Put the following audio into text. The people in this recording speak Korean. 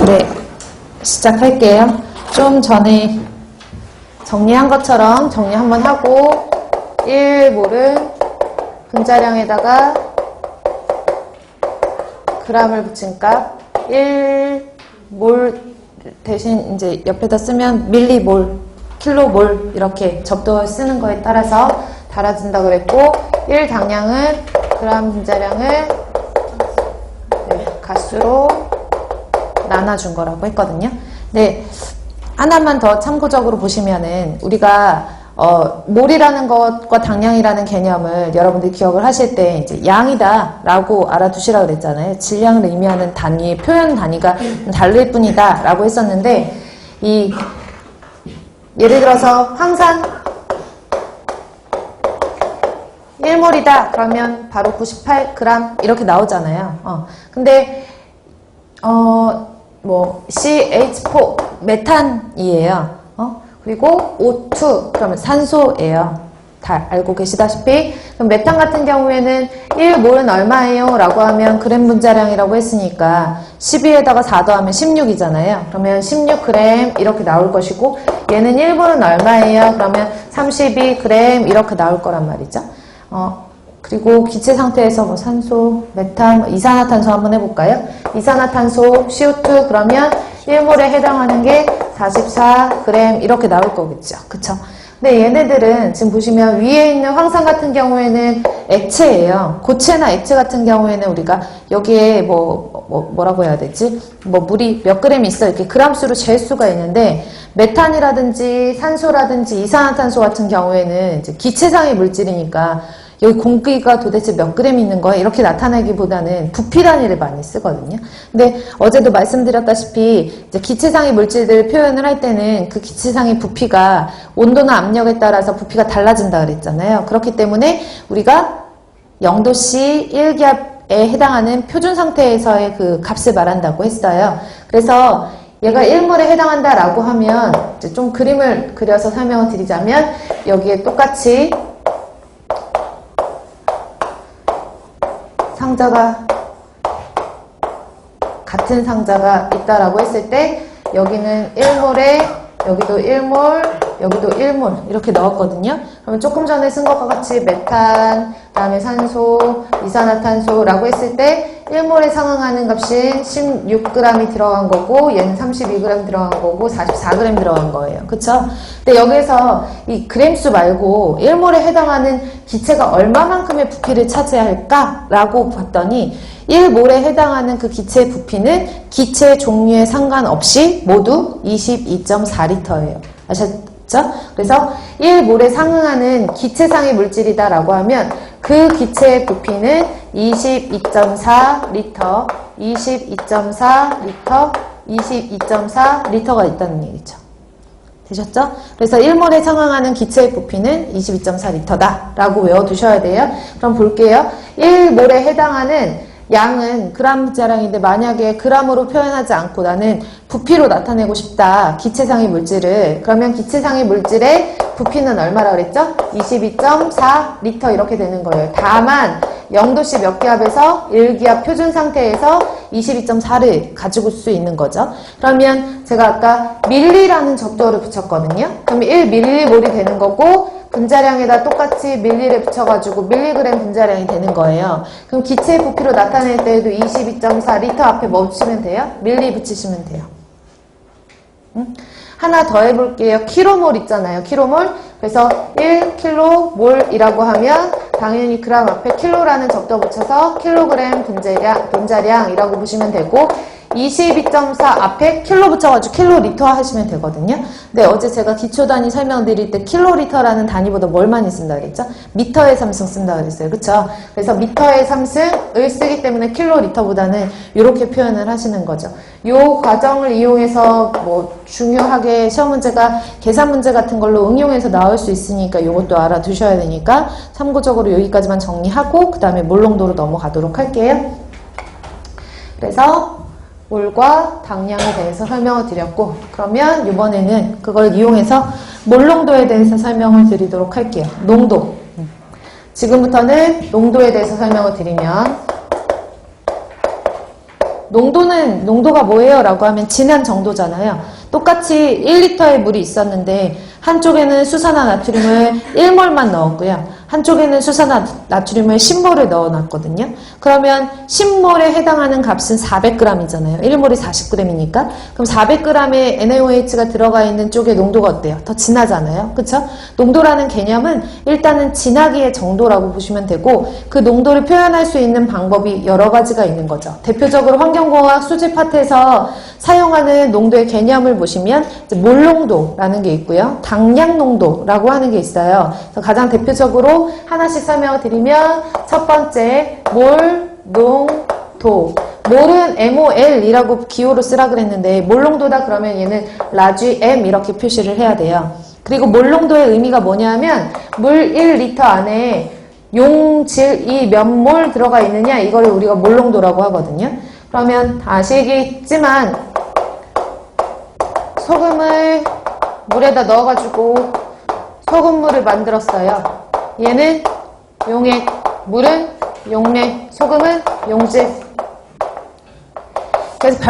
네, 시작할게요. 좀 전에 정리한 것처럼 정리 한번 하고 1몰은 분자량에다가 g을 붙인 값 1몰 대신 이제 옆에다 쓰면 밀리몰, 킬로몰 이렇게 접두어 쓰는 거에 따라서 달아준다 그랬고 1당량은 g 분자량을 가수로 나눠준 거라고 했거든요. 네, 하나만 더 참고적으로 보시면은 우리가 몰이라는 것과 당량이라는 개념을 여러분들이 기억을 하실 때 이제 양이다 라고 알아두시라고 그랬잖아요. 질량을 의미하는 단위의 표현 단위가 다를 뿐이다 라고 했었는데 예를 들어서 황산 1몰이다 그러면 바로 98g 이렇게 나오잖아요. 근데 CH4 메탄이에요. 그리고 O2 그러면 산소예요. 다 알고 계시다시피 그럼 메탄 같은 경우에는 1몰은 얼마예요? 라고 하면 그램 분자량이라고 했으니까 12에다가 4 더하면 16이잖아요. 그러면 16g 이렇게 나올 것이고 얘는 1몰은 얼마예요? 그러면 32g 이렇게 나올 거란 말이죠. 그리고 기체 상태에서 뭐 산소, 메탄, 이산화탄소 한번 해볼까요? 이산화탄소, CO2 그러면 1몰에 해당하는 게 44g 이렇게 나올 거겠죠. 그쵸? 근데 얘네들은 지금 보시면 위에 있는 황산 같은 경우에는 액체예요. 고체나 액체 같은 경우에는 우리가 여기에 뭐라고 해야 되지? 물이 몇 그램이 있어 이렇게 그람수로 잴 수가 있는데 메탄이라든지 산소라든지 이산화탄소 같은 경우에는 이제 기체상의 물질이니까 여기 공기가 도대체 몇 그램 있는 거야? 이렇게 나타내기보다는 부피 단위를 많이 쓰거든요. 근데 어제도 말씀드렸다시피 이제 기체상의 물질들 표현을 할 때는 그 기체상의 부피가 온도나 압력에 따라서 부피가 달라진다 그랬잖아요. 그렇기 때문에 우리가 0도씨 1기압에 해당하는 표준 상태에서의 그 값을 말한다고 했어요. 그래서 얘가 1몰에 해당한다라고 하면 이제 좀 그림을 그려서 설명을 드리자면 여기에 똑같이 상자가 같은 상자가 있다라고 했을 때 여기는 1몰에 여기도 1몰 여기도 1몰 이렇게 넣었거든요. 그러면 조금 전에 쓴 것과 같이 메탄, 그다음에 산소, 이산화탄소라고 했을 때 1몰에 상응하는 값이 16g이 들어간 거고 얘는 32g 들어간 거고 44g 들어간 거예요. 그쵸? 근데 여기서 이 그램수 말고 1몰에 해당하는 기체가 얼마만큼의 부피를 차지할까? 라고 봤더니 1몰에 해당하는 그 기체의 부피는 기체 종류에 상관없이 모두 22.4L예요. 아셨죠? 그래서 1몰에 상응하는 기체상의 물질이다 라고 하면 그 기체의 부피는 22.4L, 22.4L, 22.4L가 있다는 얘기죠. 되셨죠? 그래서 1몰에 상응하는 기체의 부피는 22.4L다 라고 외워두셔야 돼요. 그럼 볼게요. 1몰에 해당하는 양은 그램 분자량인데 만약에 그램으로 표현하지 않고 나는 부피로 나타내고 싶다. 기체상의 물질을. 그러면 기체상의 물질의 부피는 얼마라 그랬죠? 22.4L 이렇게 되는 거예요. 다만 0도씨 몇 기압에서 1기압 표준 상태에서 22.4를 가지고 수 있는 거죠. 그러면 제가 아까 밀리라는 접두어를 붙였거든요. 그럼 1밀리몰이 되는 거고 분자량에다 똑같이 밀리를 붙여가지고 밀리그램 분자량이 되는 거예요. 그럼 기체의 부피로 나타낼 때에도 22.4L 앞에 뭐 붙이면 돼요? 밀리 붙이시면 돼요. 하나 더 해볼게요. 킬로몰 있잖아요. 킬로몰. 그래서 1킬로몰이라고 하면 당연히 그램 앞에 킬로라는 접두어 붙여서 킬로그램 분자량이라고 보시면 되고 22.4 앞에 킬로 붙여가지고 킬로리터 하시면 되거든요. 근데 어제 제가 기초단위 설명드릴 때 킬로리터라는 단위보다 뭘 많이 쓴다 그랬죠? 미터의 3승 쓴다 그랬어요. 그쵸? 그래서 미터의 3승을 쓰기 때문에 킬로리터보다는 이렇게 표현을 하시는 거죠. 요 과정을 이용해서 뭐 중요하게 시험 문제가 계산 문제 같은 걸로 응용해서 나올 수 있으니까 이것도 알아두셔야 되니까 참고적으로 여기까지만 정리하고 그 다음에 몰농도로 넘어가도록 할게요. 그래서 몰과 당량에 대해서 설명을 드렸고 그러면 이번에는 그걸 이용해서 몰농도에 대해서 설명을 드리도록 할게요. 농도. 지금부터는 농도에 대해서 설명을 드리면 농도가 뭐예요? 라고 하면 진한 정도잖아요. 똑같이 1리터의 물이 있었는데 한쪽에는 수산화 나트륨을 1몰만 넣었고요. 한쪽에는 수산화 나트륨을 10몰을 넣어놨거든요. 그러면 10몰에 해당하는 값은 400g이잖아요. 1몰이 40g이니까. 그럼 400g의 NaOH가 들어가 있는 쪽의 농도가 어때요? 더 진하잖아요. 그쵸? 농도라는 개념은 일단은 진하기의 정도라고 보시면 되고 그 농도를 표현할 수 있는 방법이 여러 가지가 있는 거죠. 대표적으로 환경공학 수질 파트에서 사용하는 농도의 개념을 보시면 몰농도라는 게 있고요. 당량농도라고 하는 게 있어요. 그래서 가장 대표적으로 하나씩 설명을 드리면 첫 번째 몰농도. 몰은 MOL이라고 기호로 쓰라 그랬는데 몰농도다 그러면 얘는 라지 M 이렇게 표시를 해야 돼요. 그리고 몰농도의 의미가 뭐냐면 물 1리터 안에 용질이 몇 몰 들어가 있느냐 이거를 우리가 몰농도라고 하거든요. 그러면 아시겠지만 소금을 물에다 넣어가지고 소금물을 만들었어요. 얘는 용액, 물은 용액, 소금은 용질. 그래서